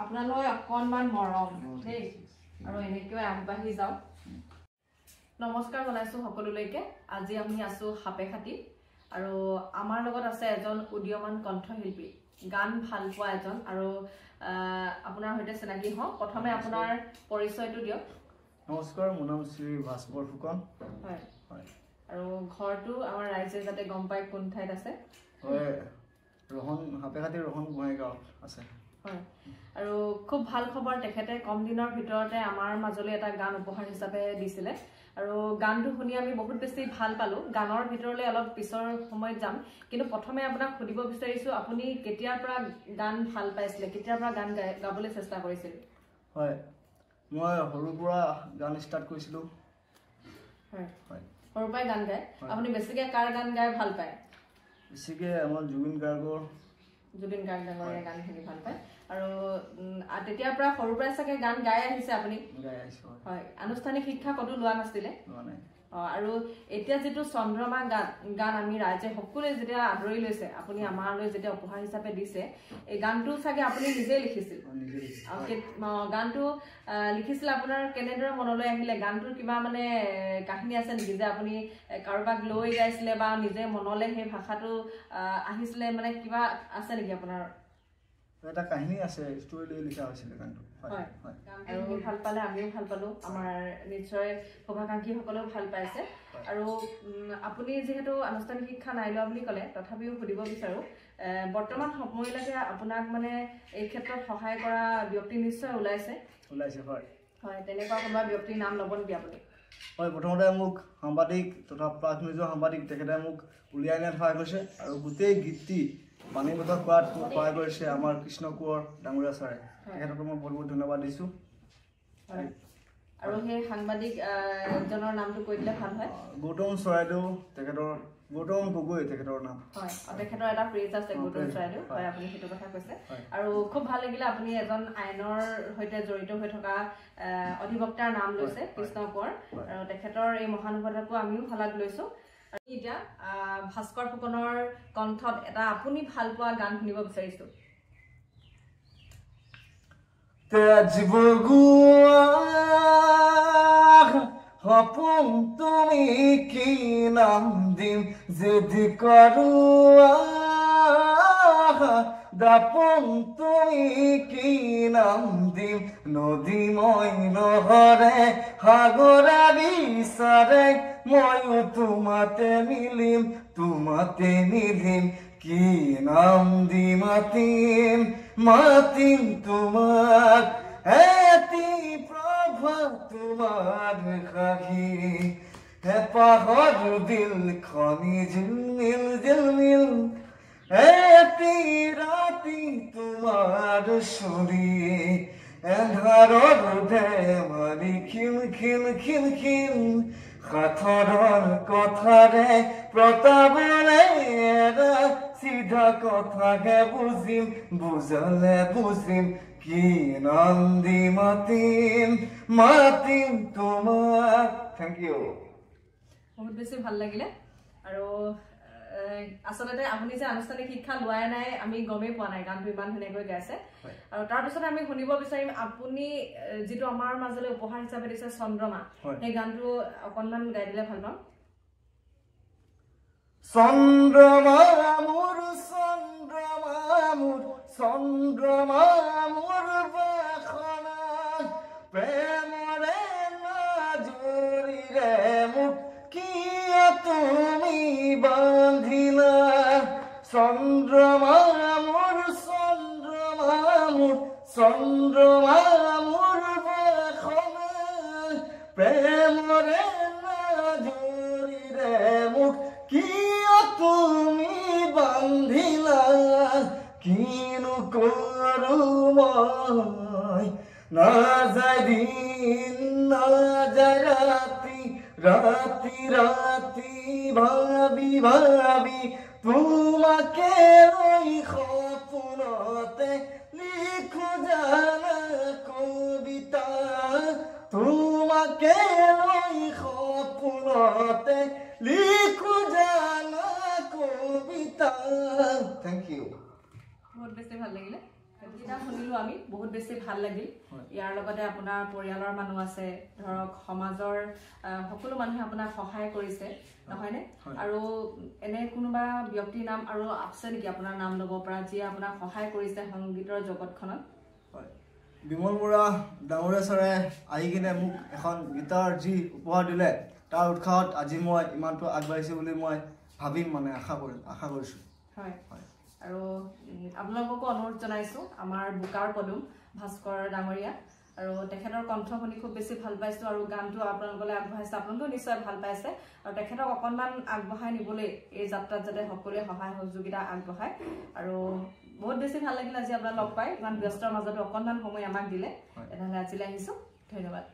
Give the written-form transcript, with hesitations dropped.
আপোনালৈ অকণমান মৰম দেই আৰু এনেকৈ আগবাঢ়ি যাওক নমস্কাৰ জনাইছো সকলোলৈকে আজি আমি আছো হাপেখাতি আৰু আমাৰ লগত আছে এজন উদীয়মান কণ্ঠশিল্পী গান ভাল পোৱা এজন আৰু আপোনাৰ হৈতে চিনাকি হওঁ প্ৰথমে আপোনাৰ পৰিচয়টো দিয়ক নমস্কাৰ মোৰ নাম শ্ৰী ভাস্কৰ ফুকন হয় হয় আৰু ঘৰটো আমাৰ ৰাইজে যাতে গম পায় কোন ঠাইত আছে হয় ৰহন হাপেখাতি ৰহন গোহাঁইগাঁও আছে হয় আৰু খুব ভাল খবৰ তেখেতে কম দিনৰ ভিতৰতে আমাৰ মাজলৈ এটা গান উপহাৰ হিচাপে দিছিলে আৰু গানটো শুনি আমি বহুত বেছি ভাল পালো গানৰ ভিতৰলৈ অলপ পিছৰ সময়ত যাম কিন্তু প্ৰথমে আপোনাক সুধিব বিচাৰিছো আপুনি কেতিয়াৰ পৰা গান ভাল পাইছিলে কেতিয়াৰ পৰা গান গাবলৈ চেষ্টা কৰিছিল হয় মই সৰুৰ পৰা গান ষ্টাৰ্ট কৰিছিলো হয় হয় সৰুৰ পৰাই গান গায় আপুনি বেছিকৈ কাৰ গান গাই ভাল পায় বেছিকৈ আমাৰ জুবিন গাৰ্গৰ গান শুনি ভাল পায় আৰু তেতিয়াৰ পৰা সৰুৰ পৰাই চাগে গান গাই আহিছে আপুনি গাই আহিছো হয় আনুষ্ঠানিক শিক্ষা কতো লোৱা নাছিলে আৰু এতিয়া যেটো চন্দ্ৰমা গান আমি ৰাইজে সকলোৱে যেতিয়া আদৰি লৈছে আপুনি আমালৈ যেতিয়া উপহাৰ হিচাপে দিছে এই গানটো চাগে আপুনি নিজে লিখিছিল গানটো লিখিছিল আপোনাৰ কেনেদৰে মনলৈ আহিলে গানটোৰ কিবা মানে কাহিনী আছে নেকি যে আপুনি কাৰোবাক লৈ গাইছিলে বা নিজে মনলৈ সেই ভাষাটো আহিছিলে মানে কিবা আছে নেকি আপোনাৰ এটা কাহিনী আছে ষ্টৰী লৈ লিখা হৈছিল গানটো হয় আৰু ভাল পালে আমিও ভাল পালো আমাৰ নিশ্চয় শুভাকাংক্ষী সকলেও ভাল পাইছে আৰু আপুনি যেহেতু আনুষ্ঠানিক শিক্ষা নাই লোৱা বুলি ক'লে তথাপিও সুধিব বিচাৰো বৰ্তমান সময়লৈকে আপোনাক মানে এই ক্ষেত্ৰত সহায় কৰা ব্যক্তি নিশ্চয় ওলাইছে হয় হয় তেনেকুৱা কোনোবা ব্যক্তিৰ নাম ল'ব নেকি আপুনি হয় প্ৰথমতে মোক সাংবাদিক তথা প্ৰাথমিক সাংবাদিক তেখেতে মোক উলিয়াই নিয়াত সহায় কৰিছে আৰু গোটেই গীতটি পানী বটল কৰাত সহায় কৰিছে আমাৰ কৃষ্ণ কোঁৱৰ ডাঙৰীয়া ছাৰে তেখেতক মই বহুত বহুত ধন্যবাদ দিছোঁ আৰু সেই সাংবাদিক জনৰ নামটো কৈ দিলে ভাল হয় গৌতম চৰাইদেউ তেখেতৰ গৌতম গগৈ তেখেতৰ নাম হয় তেখেতৰ এটা পেজ আছে গৌতম চৰাইদেউ হয় আপুনি সেইটো কথা কৈছে আৰু খুব ভাল লাগিলে আপুনি এজন আইনৰ সৈতে জড়িত হৈ থকা অধিবক্তাৰ নাম লৈছে কৃষ্ণ কোঁৱৰ আৰু তেখেতৰ এই মহানুভৱতাকো আমিও শলাগ লৈছো এতিয়া ভাস্কৰ ফুকনৰ কণ্ঠত এটা আপুনি ভাল পোৱা গান শুনিব বিচাৰিছো সপোন তুমি কি নাম দিম যদি কৰোৱা দাপোন তুমি কি নাম দিম নদী মই নহৰে সাগৰে বিচাৰে ময়ো তোমাতে মিলিম কি নাম দি মাতিম তোমাক এটি প্ৰভা তোমাৰ খাহি হেঁপাহৰ দিল খনি জিলমিল এটি ৰাতি তোমাৰ চুৰি এন্ধাৰৰ ধেমালি খিল সাঁথৰৰ কথাৰে প্ৰতাপৰে চিধা কথাকে বুজালে বুজিম কি নাম দি মাতিম তোমাক থেংক ইউ বহুত বেছি ভাল লাগিলে আৰু আসলতে আপুনি যে আনুষ্ঠানিক শিক্ষা লোৱাই নাই আমি গমেই পোৱা নাই গানটো ইমান ধুনীয়াকৈ গাইছে আৰু তাৰপিছত আমি শুনিব বিচাৰিম আপুনি যিটো আমাৰ মাজলৈ উপহাৰ হিচাপে দিছে চন্দ্ৰমা সেই গানটো অকণমান গাই দিলে ভাল পাম চন্দ্ৰমা মোৰ বাসনা প্ৰেমৰে মাজুৰিৰে মোক কিয় তুমি বান্ধিলা চন্দ্ৰমা মোৰ বাসনা প্ৰেমৰে মাজুৰিৰে মোক কিয় তুমি বান্ধিলা কিনো কৰো মই নাযায় দিন নাযায় ৰাতি ভাবি তোমাকে লৈ সপোনতে লিখো জানা কবিতা তোমাকে লৈ সপোনতে লিখো জানা কবিতা থ্যাংক ইউ বহুত বেছি ভাল লাগিলে গীতা শুনিলো আমি বহুত বেছি ভাল লাগিল ইয়াৰ লগতে আপোনাৰ পৰিয়ালৰ মানুহ আছে ধৰক সমাজৰ সকলো মানুহে আপোনাক সহায় কৰিছে নহয়নে আৰু এনে কোনোবা ব্যক্তিৰ নাম আৰু আছে নেকি আপোনাৰ নাম ল'ব পৰা যিয়ে আপোনাক সহায় কৰিছে সংগীতৰ জগতখনত হয় বিমল বৰা ডাঙৰীয়া ছাৰে আহি কিনে মোক এখন গীটাৰ যি উপহাৰ দিলে তাৰ উৎসাহত আজি মই ইমানটো আগবাঢ়িছোঁ বুলি মই ভাবিম মানে আশা কৰিছোঁ হয় আৰু আপোনালোককো অনুৰোধ জনাইছোঁ আমাৰ বোকাৰ পদুম ভাস্কৰ ডাঙৰীয়া আৰু তেখেতৰ কণ্ঠ শুনি খুব বেছি ভাল পাইছোঁ আৰু গানটো আপোনালোকলৈ আগবঢ়াইছে আপোনালোকেও নিশ্চয় ভাল পাইছে আৰু তেখেতক অকণমান আগবঢ়াই নিবলৈ এই যাত্ৰাত যাতে সকলোৱে সহায় সহযোগিতা আগবঢ়ায় আৰু বহুত বেছি ভাল লাগিল আজি আপোনাক লগ পাই ইমান ব্যস্তৰ মাজতো অকণমান সময় আমাক দিলে তেনেহ'লে আজিলৈ আহিছোঁ ধন্যবাদ।